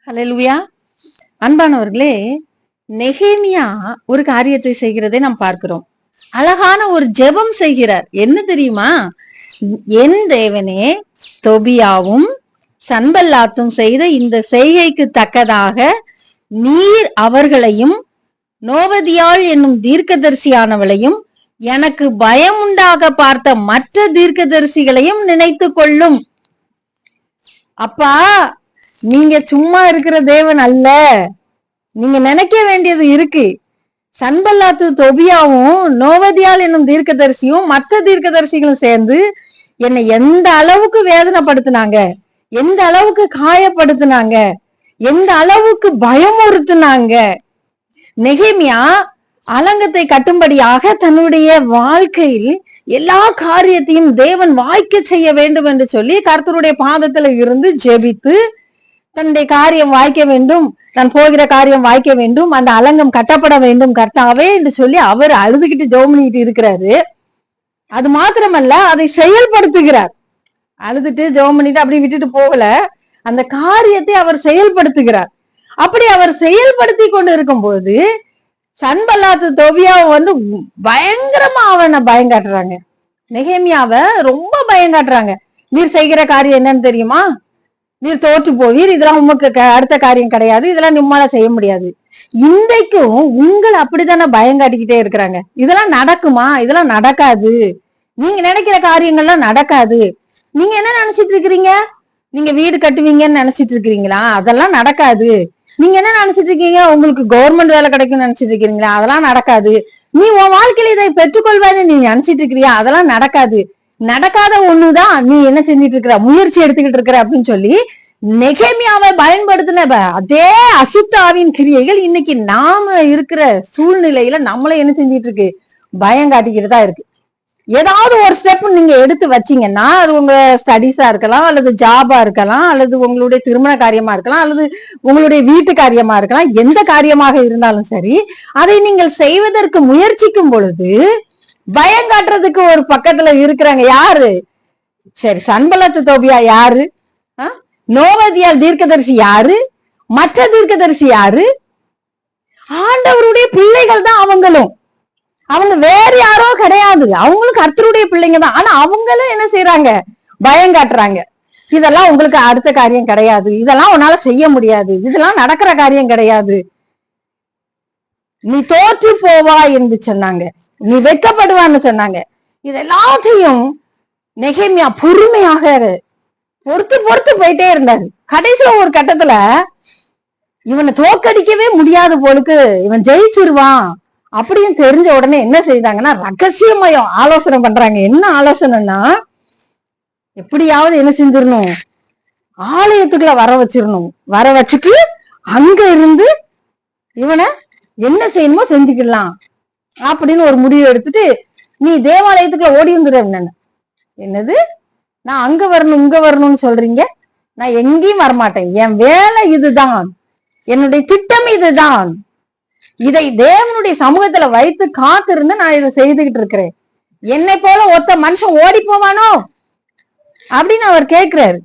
ஹல்லேலூயா. அன்பானவர்களே, நெகேமியா ஒரு காரியத்தை செய்கிறதை நாம் பார்க்கிறோம். அழகான ஒரு ஜெபம் செய்கிறார். என்ன தெரியுமா? என் தேவனே, தொபியாவும் சன்பல்லாத்தும் செய்த இந்த செய்கைக்கு தக்கதாக நீர் அவர்களையும் நோவதியாள் என்னும் தீர்க்கதரிசியானவளையும் எனக்கு பயம் உண்டாக பார்த்த மற்ற தீர்க்கதரிசிகளையும் நினைத்து கொள்ளும். அப்பா, நீங்க சும்மா இருக்கிற தேவன் அல்ல. நீங்க நினைக்க வேண்டியது இருக்கு. சன்பல்லாத்து தொபியாவும் நோவதியால் என்னும் தீர்க்கதரிசியும் மற்ற தீர்க்கதரிசிகளும் சேர்ந்து என்னை எந்த அளவுக்கு வேதனைப்படுத்தினாங்க, எந்த அளவுக்கு காயப்படுத்தினாங்க, எந்த அளவுக்கு பயமுறுத்தினாங்க. நெகேமியா அலங்கத்தை கட்டும்படியாக தன்னுடைய வாழ்க்கையில் எல்லா காரியத்தையும் தேவன் வாய்க்க செய்ய வேண்டும் என்று சொல்லி கர்த்தருடைய பாதத்துல இருந்து ஜெபித்து தன்னுடைய காரியம் வாய்க்க வேண்டும், நான் போகிற காரியம் வாய்க்க வேண்டும், அந்த அலங்கம் கட்டப்பட வேண்டும் கர்த்தாவே என்று சொல்லி அவர் அழுதுகிட்டு ஜெபம் பண்ணிட்டு இருக்கிறாரு. அது மாத்திரமல்ல, அதை செயல்படுத்துகிறார். அழுதுட்டு ஜெபம் பண்ணிட்டு அப்படி விட்டுட்டு போகல, அந்த காரியத்தை அவர் செயல்படுத்துகிறார். அப்படி அவர் செயல்படுத்தி கொண்டு இருக்கும்போது சன்பல்லாத்து தொபியாவை பயங்கரமா அவனை பயங்காட்டுறாங்க. நெகேமியாவை ரொம்ப பயங்காட்டுறாங்க. நீர் செய்கிற காரியம் என்னன்னு தெரியுமா? நீர் தோற்று போவீர், இதெல்லாம் உமக்கு அடுத்த காரியம் கிடையாது, இதெல்லாம் நம்மளால செய்ய முடியாது. இன்றைக்கும் உங்களை அப்படித்தானே பயங்காட்டிக்கிட்டே இருக்கிறாங்க. இதெல்லாம் நடக்குமா? இதெல்லாம் நடக்காது. நீங்க நினைக்கிற காரியங்கள்லாம் நடக்காது. நீங்க என்ன நினைச்சிட்டு இருக்கிறீங்க? நீங்க வீடு கட்டுவீங்கன்னு நினைச்சிட்டு இருக்கிறீங்களா? அதெல்லாம் நடக்காது. நீங்க என்ன நினைச்சிட்டு இருக்கீங்க? உங்களுக்கு கவர்மெண்ட் வேலை கிடைக்கும்னு நினைச்சிட்டு இருக்கிறீங்களா? அதெல்லாம் நடக்காது. நீ உன் வாழ்க்கையில இதை பெற்றுக்கொள்வான்னு நீ நினைச்சிட்டு இருக்கிறியா? அதெல்லாம் நடக்காது. நடக்காத ஒண்ணுதான் நீ என்ன செஞ்சிட்டு இருக்கிற, முயற்சி எடுத்துக்கிட்டு இருக்கிற அப்படின்னு சொல்லி நெகேமியாவை பயன்படுத்தின அதே அசுத்தாவின் கிரியைகள் இன்னைக்கு நாம இருக்கிற சூழ்நிலையில நம்மள என்ன செஞ்சிட்டு இருக்கு? பயம் காட்டிக்கிட்டு தான் இருக்கு. ஏதாவது ஒரு ஸ்டெப் நீங்க எடுத்து வச்சீங்கன்னா, அது உங்க ஸ்டடீஸா இருக்கலாம், அல்லது ஜாபா இருக்கலாம், அல்லது உங்களுடைய திருமண காரியமா இருக்கலாம், அல்லது உங்களுடைய வீட்டு காரியமா இருக்கலாம், எந்த காரியமாக இருந்தாலும் சரி, அதை நீங்கள் செய்வதற்கு முயற்சிக்கும் பொழுது பயம் காட்டுறதுக்கு ஒரு பக்கத்துல இருக்கிறாங்க. யாரு? சரி, சன்பல்லாத்து தொபியா யாரு? நோவதியால் தீர்க்கதரிசி யாரு? மற்ற தீர்க்கதரிசி யாரு? ஆண்டவருடைய பிள்ளைகள் தான் அவங்களும். அவங்க வேற யாரோ கிடையாது. அவங்களும் கர்த்தருடைய பிள்ளைங்க தான். ஆனா அவங்களும் என்ன செய்யறாங்க? பயம் காட்டுறாங்க. இதெல்லாம் உங்களுக்கு அடுத்த காரியம் கிடையாது, இதெல்லாம் உன்னால செய்ய முடியாது, இதெல்லாம் நடக்கிற காரியம் கிடையாது, நீ தோற்று போவா என்று சொன்னாங்க, நீ வெட்கப்படுவான்னு சொன்னாங்க. இதெல்லாத்தையும் நெகேமியா பொறுமையாக பொறுத்து போயிட்டே இருந்தாரு. கடைசியில ஒரு கட்டத்துல இவனை தோக்கடிக்கவே முடியாது போலுக்கு, இவன் ஜெயிச்சிருவான் அப்படின்னு தெரிஞ்ச உடனே என்ன செய்தாங்கன்னா, ரகசியமயம் ஆலோசனை பண்றாங்க. என்ன ஆலோசனைன்னா, எப்படியாவது என்ன செஞ்சிடணும், ஆலயத்துக்குள்ள வர வச்சுட்டு அங்க இருந்து இவனை என்ன செய்யணுமோ செஞ்சுக்கலாம் அப்படின்னு ஒரு முடிவு எடுத்துட்டு, நீ தேவாலயத்துக்குள்ள ஓடி வந்துடுற. என்னது, நான் அங்க வரணும் இங்க வரணும்னு சொல்றீங்க? நான் எங்கேயும் வரமாட்டேன். என் வேலை இதுதான், என்னுடைய திட்டம் இதுதான், இதை தேவனுடைய சமூகத்துல வைத்து காத்திருந்து நான் இதை செய்துகிட்டு இருக்கிறேன். என்னை போல ஒத்த மனுஷன் ஓடி போவானோ அப்படின்னு அவர் கேட்கிறாரு.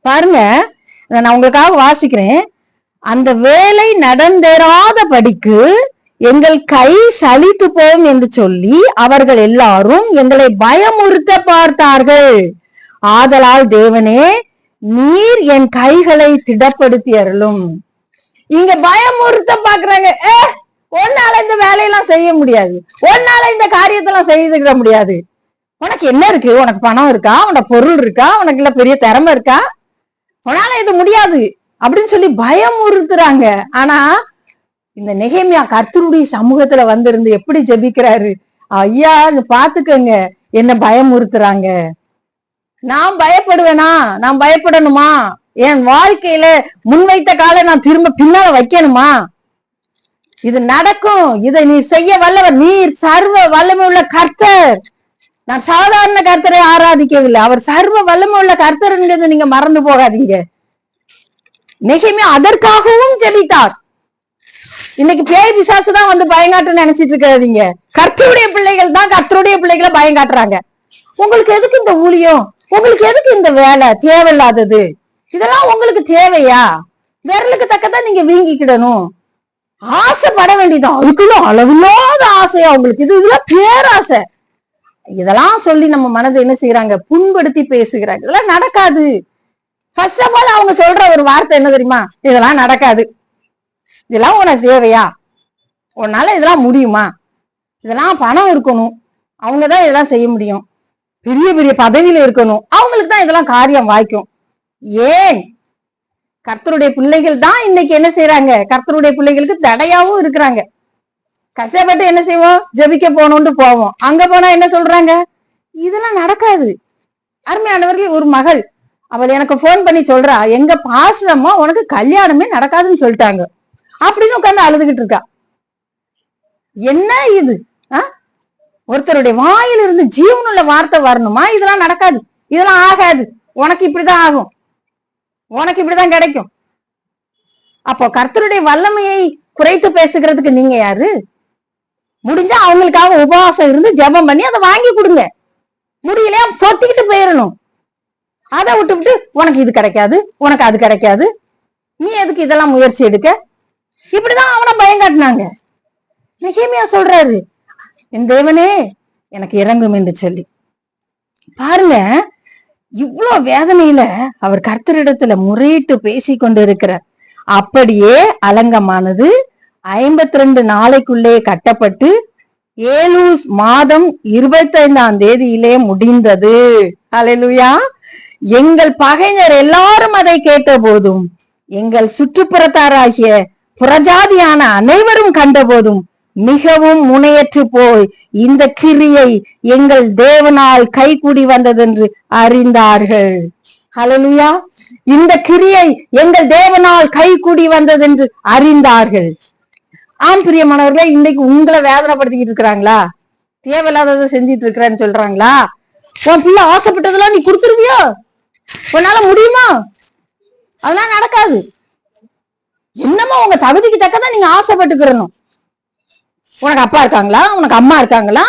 பாருங்க, நான் உங்களுக்காக வாசிக்கிறேன். அந்த வேலை நடந்தேறாத படிக்கு எங்கள் கை சலித்து போம் என்று சொல்லி அவர்கள் எல்லாரும் எங்களை பயமுறுத்த பார்த்தார்கள். ஆதலால் தேவனே, நீர் என் கைகளை திடப்படுத்தி அருளும். இங்க பயமுறுத்த பாக்குறாங்க. உன்னால இந்த வேலையெல்லாம் செய்ய முடியாது, உன்னால இந்த காரியத்தெல்லாம் செய்துக்கிட முடியாது, உனக்கு என்ன இருக்கு, உனக்கு பணம் இருக்கா, உனக்கு பொருள் இருக்கா, உனக்கு இல்ல பெரிய திறமை இருக்கா, உன்னால இது முடியாது அப்படின்னு சொல்லி பயமுறுத்துறாங்க. ஆனா இந்த நெகேமியா கர்த்தருடைய சமூகத்துல வந்திருந்து எப்படி ஜெபிக்கிறாரு? ஐயா, பாத்துக்கங்க, என்ன பயமுறுத்துறாங்க, நான் பயப்படுவேனா? நான் பயப்படணுமா? என் வாழ்க்கையில முன்வைத்த காலை நான் திரும்ப பின்னால வைக்கணுமா? இது நடக்கும், இதை நீ செய்ய வல்லவர், நீர் சர்வ வல்லமை உள்ள கர்த்தர். நான் சாதாரண கர்த்தரை ஆராதிக்கவில்லை, அவர் சர்வ வல்லமை உள்ள கர்த்தர்ங்கிறது நீங்க மறந்து போகாதீங்க. நெகேமியா அதற்காகவும் ஜெபித்தார். இன்னைக்கு பேய் பிசாசு தான் பயங்காட்டுன்னு நினைச்சிட்டு இருக்காதீங்க. கர்த்தருடைய பிள்ளைகள் தான் கர்த்தருடைய பிள்ளைகளை பயங்காட்டுறாங்க. உங்களுக்கு எதுக்கு இந்த ஊழியம்? உங்களுக்கு எதுக்கு இந்த வேலை? தேவையில்லாதது. இதெல்லாம் உங்களுக்கு தேவையா? விரலுக்கு தக்கதான் நீங்க வீங்கிக்கிடணும். ஆசைப்பட வேண்டியதான். அதுக்குள்ள அளவில்லாத ஆசை அவங்களுக்கு. இதெல்லாம் பேராசை. இதெல்லாம் சொல்லி நம்ம மனதை என்ன செய்யறாங்க, புண்படுத்தி பேசுகிறாங்க. இதெல்லாம் நடக்காது. ஃபர்ஸ்ட் ஆஃப் ஆல் அவங்க சொல்ற ஒரு வார்த்தை என்ன தெரியுமா? இதெல்லாம் நடக்காது. இதெல்லாம் உனக்கு தேவையா? உன்னால இதெல்லாம் முடியுமா? இதெல்லாம் பணம் இருக்கணும், அவங்கதான் இதெல்லாம் செய்ய முடியும். பெரிய பெரிய பதவியில இருக்கணும், அவங்களுக்கு தான் இதெல்லாம் காரியம் வாய்க்கும். ஏன்? கர்த்தருடைய பிள்ளைகள் தான் இன்னைக்கு என்ன செய்யறாங்க, கர்த்தருடைய பிள்ளைகளுக்கு தடையாவும் இருக்கிறாங்க. கஷ்டப்பட்டு என்ன செய்வோம், ஜெபிக்க போகணும்னு போவோம். அங்க போனா என்ன சொல்றாங்க, இதெல்லாம் நடக்காது. அருமையானவர்கள், ஒரு மகள் அவள் எனக்கு போன் பண்ணி சொல்றா, எங்க பாஸ்டரம்மா உனக்கு கல்யாணமே நடக்காதுன்னு சொல்லிட்டாங்க அப்படின்னு உட்கார்ந்து அழுதுகிட்டு இருக்கா. என்ன இது? ஒருத்தருடைய வாயிலிருந்து ஜீவனுள்ள வார்த்தை வரணுமா? இதெல்லாம் நடக்காது, இதெல்லாம் ஆகாது, உனக்கு இப்படிதான் ஆகும், உனக்கு இப்படிதான் கிடைக்கும். அப்போ கர்த்தருடைய வல்லமையை குறைத்து பேசுகிறதுக்கு நீங்க யாரு? முடிஞ்சா அவங்களுக்காக உபவாசம் இருந்து ஜெபம் பண்ணி அதை வாங்கி கொடுங்க. முடியலையா பொத்திக்கிட்டு போயிடணும். அதை விட்டு உனக்கு இது கிடைக்காது, உனக்கு அது கிடைக்காது, நீ எதுக்கு இதெல்லாம் முயற்சி எடுக்க? இப்படிதான் அவனை பயங்காட்டினாங்க. நெகேமியா சொல்றாரு, என் தேவனே எனக்கு இறங்கும் என்று சொல்லி. பாருங்க, இவ்வளவு வேதனையில அவர் கர்த்தரிடத்துல முறையிட்டு பேசி கொண்டு இருக்கிறார். அப்படியே அலங்கமானது 52 நாளைக்குள்ளே கட்டப்பட்டு 7 மாதம் 25ஆம் தேதியிலே முடிந்தது. அல்லேலூயா. எங்கள் பகைஞர் எல்லாரும் அதை கேட்ட போதும், எங்கள் சுற்றுப்புறத்தாராகிய புறஜாதியான அனைவரும் கண்ட போதும் மிகவும் முனையற்று போய் இந்த கிரியை எங்கள் தேவனால் கைகூடி வந்ததென்று அறிந்தார்கள். ஹல்லேலூயா. இந்த கிரியை எங்கள் தேவனால் கைகூடி வந்ததென்று அறிந்தார்கள். ஆம் பிரியமானவர்களே, இன்னைக்கு உங்களை வேதனைப்படுத்திக்கிட்டு இருக்கிறாங்களா? தேவையில்லாததை செஞ்சிட்டு இருக்கிறேன்னு சொல்றாங்களா? உன் பிள்ளை ஆசைப்பட்டதெல்லாம் நீ கொடுத்துருவியோ? உன்னால முடியுமா? அதெல்லாம் நடக்காது. என்னமோ உங்க தகுதிக்கு தக்கதான் நீங்க ஆசைப்பட்டுக்கிறணும். உனக்கு அப்பா இருக்காங்களா, உனக்கு அம்மா இருக்காங்களா,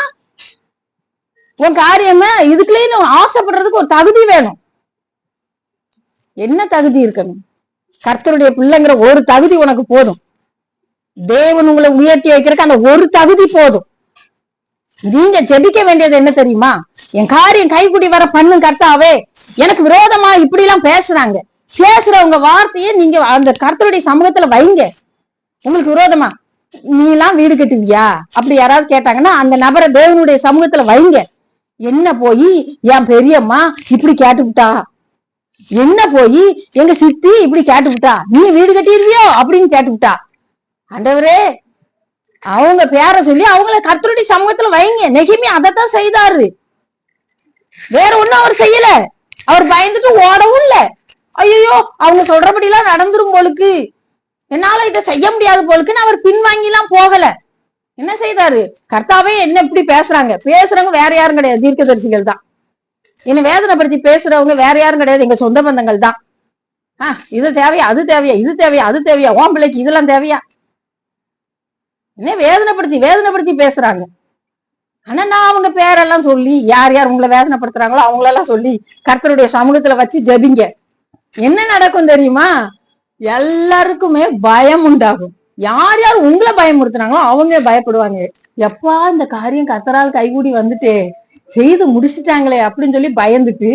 உன் காரியமே இதுக்குள்ளே ஆசைப்படுறதுக்கு ஒரு தகுதி வேணும். என்ன தகுதி இருக்கணும்? கர்த்தருடைய பிள்ளைங்கிற ஒரு தகுதி உனக்கு போதும். தேவன் உங்களை உயர்த்தி வைக்கிறதுக்கு அந்த ஒரு தகுதி போதும். நீங்க ஜெபிக்க வேண்டியது என்ன தெரியுமா? என் காரியம் கைக்குடி வர பண்ணும் கர்த்தாவே. எனக்கு விரோதமா இப்படி எல்லாம் பேசுறவங்க வார்த்தையை நீங்க அந்த கர்த்தருடைய சமூகத்துல வைங்க. உங்களுக்கு விரோதமா நீ எல்லாம் வீடு கட்டுவியா அப்படி யாராவது கேட்டாங்கன்னா அந்த நபரை தேவனுடைய சமூகத்துல வைங்க. என்ன போய் என் பெரியம்மா இப்படி கேட்டுவிட்டா, என்ன போய் எங்க சித்தி இப்படி கேட்டுவிட்டா, நீ வீடு கட்டிடுவியோ அப்படின்னு கேட்டுவிட்டா, ஆண்டவரே அவங்க பேரை சொல்லி அவங்கள கர்த்தருடைய சமூகத்துல வைங்க. நெகேமியா அதைத்தான் செய்தாரு. வேற ஒண்ணும் அவர் செய்யல. அவர் பயந்துட்டு ஓடவும் இல்ல. ஐயோ அவங்க சொல்றபடி எல்லாம் நடந்துரும் போலுக்கு, என்னால இதை செய்ய முடியாது போலுக்குன்னு அவர் பின்வாங்கி எல்லாம் போகல. என்ன செய்தாரு? கர்த்தாவே என்ன இப்படி பேசுறவங்க வேற யாரும் கிடையாது, தீர்க்கதரிசிகள் தான். என்ன வேதனைப்படுத்தி பேசுறவங்க வேற யாரும் கிடையாது, எங்க சொந்த பந்தங்கள் தான். இது தேவையா, அது தேவையா, இது தேவையா, அது தேவையா, உன் பிள்ளைக்கு இதெல்லாம் தேவையா? என்ன வேதனைப்படுத்தி பேசுறாங்க. ஆனா நான் அவங்க பேரெல்லாம் சொல்லி யார் யார் உங்களை வேதனைப்படுத்துறாங்களோ அவங்களெல்லாம் சொல்லி கர்த்தருடைய சமூகத்துல வச்சு ஜெபிங்க. என்ன நடக்கும் தெரியுமா? எல்லாருக்குமே பயம் உண்டாகும். யார் யார் உங்களை பயமுறுத்துனாங்களோ அவங்க பயப்படுவாங்க. எப்பா இந்த காரியம் கர்த்தரால் கைகூடி வந்துட்டு செய்து முடிச்சுட்டாங்களே அப்படின்னு சொல்லி பயந்துட்டு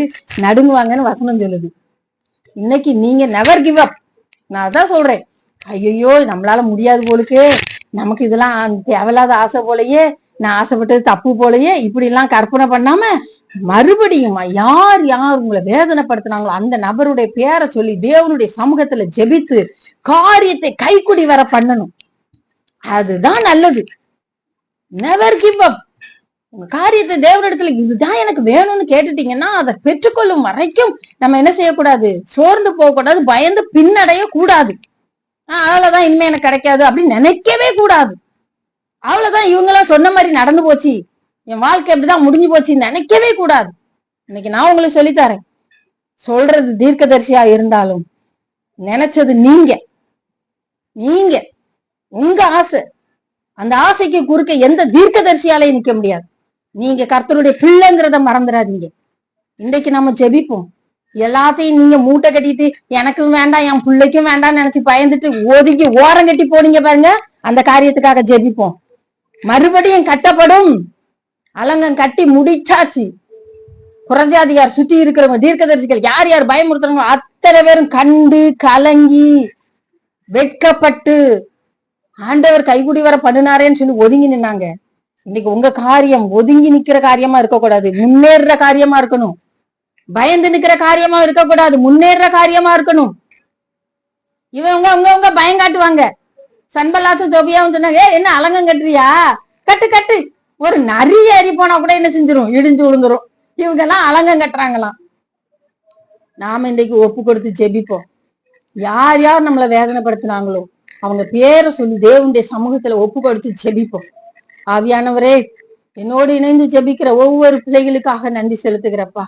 நடுங்குவாங்கன்னு வசனம் சொல்லுது. இன்னைக்கு நீங்க நெவர் கிவ் அப். நான் அதான் சொல்றேன். ஐயோ நம்மளால முடியாது போலுக்கு, நமக்கு இதெல்லாம் தேவையில்லாத ஆசை போலயே, நான் ஆசைப்பட்டது தப்பு போலயே, இப்படி எல்லாம் கற்பனை பண்ணாம மறுபடியும் யார் யார் உங்களை வேதனைப்படுத்தினாங்களோ அந்த நபருடைய பேரை சொல்லி தேவனுடைய சமூகத்துல ஜெபித்து காரியத்தை கைக்குடி வர பண்ணணும். அதுதான் நல்லது. Never give up. உங்க காரியத்தை தேவனிடத்துல இதுதான் எனக்கு வேணும்னு கேட்டுட்டீங்கன்னா அதை பெற்றுக்கொள்ளும் வரைக்கும் நம்ம என்ன செய்யக்கூடாது, சோர்ந்து போக கூடாது, பயந்து பின்னடைய கூடாது. அவ்வளவுதான் இனிமே எனக்கு கிடைக்காது அப்படின்னு நினைக்கவே கூடாது. அவ்வளவுதான் இவங்கெல்லாம் சொன்ன மாதிரி நடந்து போச்சு, என் வாழ்க்கை எப்படிதான் முடிஞ்சு போச்சு நினைக்கவே கூடாது. இன்னைக்கு நான் உங்களுக்கு சொல்லித்தரேன். சொல்றது தீர்க்கதரிசியா இருந்தாலும் நினைச்சது நீங்க உங்க ஆசை. அந்த ஆசைக்கு குறுக்க எந்த தீர்க்கதரிசியாலையும் நிக்க முடியாது. நீங்க கர்த்தருடைய பிள்ளைங்கிறத மறந்துடாதீங்க. இன்னைக்கு நம்ம ஜெபிப்போம். எல்லாத்தையும் நீங்க மூட்டை கட்டிட்டு எனக்கும் வேண்டாம் என் பிள்ளைக்கும் வேண்டாம்னு நினைச்சு பயந்துட்டு ஒதுக்கி ஓரம் கட்டி போனீங்க பாருங்க, அந்த காரியத்துக்காக ஜெபிப்போம். மறுபடியும் கட்டப்படும். அலங்கம் கட்டி முடிச்சாச்சு. புறஜாதியார் சுத்தி இருக்கிறவங்க தீர்க்கதரிசிகள் யார் யார் பயமுறுத்துறாங்க அத்தனை பேரும் கண்டு கலங்கி வெட்கப்பட்டு ஆண்டவர் கைகுடி வர பண்ணினாரேன்னு சொல்லி ஒதுங்கி நின்னாங்க. இன்னைக்கு உங்க காரியம் ஒதுங்கி நிக்கிற காரியமா இருக்கக்கூடாது, முன்னேற காரியமா இருக்கணும். பயந்து நிக்கிற காரியமா இருக்கக்கூடாது, முன்னேற காரியமா இருக்கணும். இவங்க உங்க பயம் காட்டுவாங்க. சன்பல்லாத்து தொபியாவும் சொன்னாங்க, என்ன அலங்கம் கட்டுறியா, கட்டு கட்டு. ஒரு நரிய ஏறி போனா கூட என்ன செஞ்சிரும், இடிஞ்சு விழுந்துரும். இவங்க எல்லாம் அலங்கம் கட்டுறாங்களாம். நாம இன்னைக்கு ஒப்பு கொடுத்து ஜெபிப்போம். யார் யார் நம்மளை வேதனைப்படுத்தினாங்களோ அவங்க பேரை சொல்லி தேவனுடைய சமூகத்துல ஒப்பு கொடுத்து ஜெபிப்போம். ஆவியானவரே, என்னோடு இணைந்து ஜெபிக்கிற ஒவ்வொரு பிள்ளைகளுக்காக நன்றி செலுத்துகிறப்பா.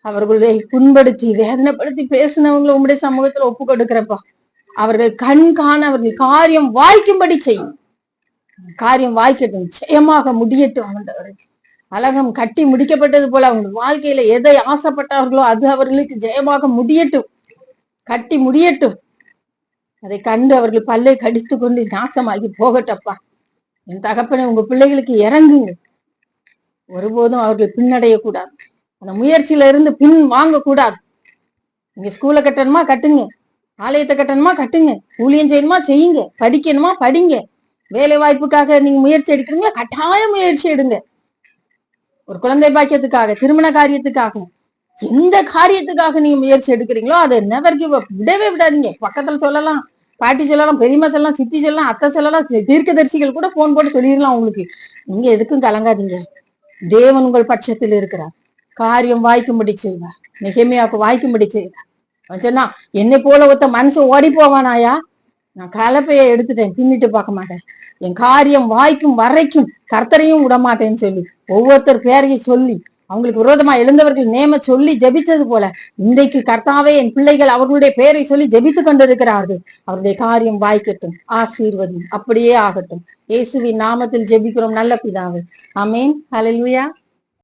அவர்களை புண்படுத்தி வேதனைப்படுத்தி பேசினவங்களை உங்களுடைய சமூகத்துல ஒப்பு கொடுக்கிறப்பா. அவர்கள் கண் காண அவர்கள் காரியம் வாய்க்கும்படி செய்யும். காரியம் வாய்க்கட்டும், ஜெயமாக முடியட்டும். ஆண்டவரே, அலகம் கட்டி முடிக்கப்பட்டது போல அவங்க வாழ்க்கையில எதை ஆசைப்பட்டார்களோ அது அவர்களுக்கு ஜெயமாக முடியட்டும், கட்டி முடியட்டும். அதை கண்டு அவர்கள் பல்லை கடித்து கொண்டு நாசமாகி போகட்டப்பா. என் தகப்பனை உங்க பிள்ளைகளுக்கு இறங்குங்க. ஒருபோதும் அவர்கள் பின்னடைய கூடாது. அந்த முயற்சியில இருந்து பின் வாங்க கூடாது. நீங்க ஸ்கூலை கட்டணுமா கட்டுங்க, ஆலயத்தை கட்டணுமா கட்டுங்க, ஊழியம் செய்யணுமா செய்யுங்க, படிக்கணுமா படிங்க. வேலை வாய்ப்புக்காக நீங்க முயற்சி எடுக்கிறீங்களா, கட்டாய முயற்சி எடுங்க. ஒரு குழந்தை பாக்கியத்துக்காக, திருமண காரியத்துக்காக, எந்த காரியத்துக்காக நீங்க முயற்சி எடுக்கிறீங்களோ அதை நெவர் கிவ் அப், விடவே விடாதீங்க. பக்கத்துல சொல்லலாம், பாட்டி சொல்லலாம், பெரியம்மா சொல்லலாம், சித்தி சொல்லலாம், அத்தை சொல்லலாம், தீர்க்கதரிசிகள் கூட போன் போட்டு சொல்லிடலாம் உங்களுக்கு. நீங்க எதுக்கும் கலங்காதீங்க. தேவன் உங்கள் பட்சத்தில் இருக்கிறார். காரியம் வாய்க்கும்படி செய்வார். நெகேமியாவுக்கு வாய்க்கும்படி செய்வார். அவன் சொன்னா, என்னை போல ஒருத்த மனுஷன் ஓடி போவானாயா, நான் கலப்பையை எடுத்துட்டேன், பின்னிட்டு பார்க்க மாட்டேன், என் காரியம் வாய்க்கும் வரைக்கும் கர்த்தரையும் விட மாட்டேன்னு சொல்லி ஒவ்வொருத்தர் பேரையும் சொல்லி அவங்களுக்கு விரோதமா எழுந்தவர்கள் நேம சொல்லி ஜெபிச்சது போல இன்றைக்கு கர்த்தாவே என் பிள்ளைகள் அவர்களுடைய பெயரை சொல்லி ஜெபித்து கொண்டிருக்கிறார்கள். அவருடைய காரியம் வாய்க்கட்டும், ஆசீர்வதி அப்படியே ஆகட்டும். இயேசுவின் நாமத்தில் ஜெபிக்கிறோம் நல்ல பிதாவே, ஆமென். ஹல்லேலூயா.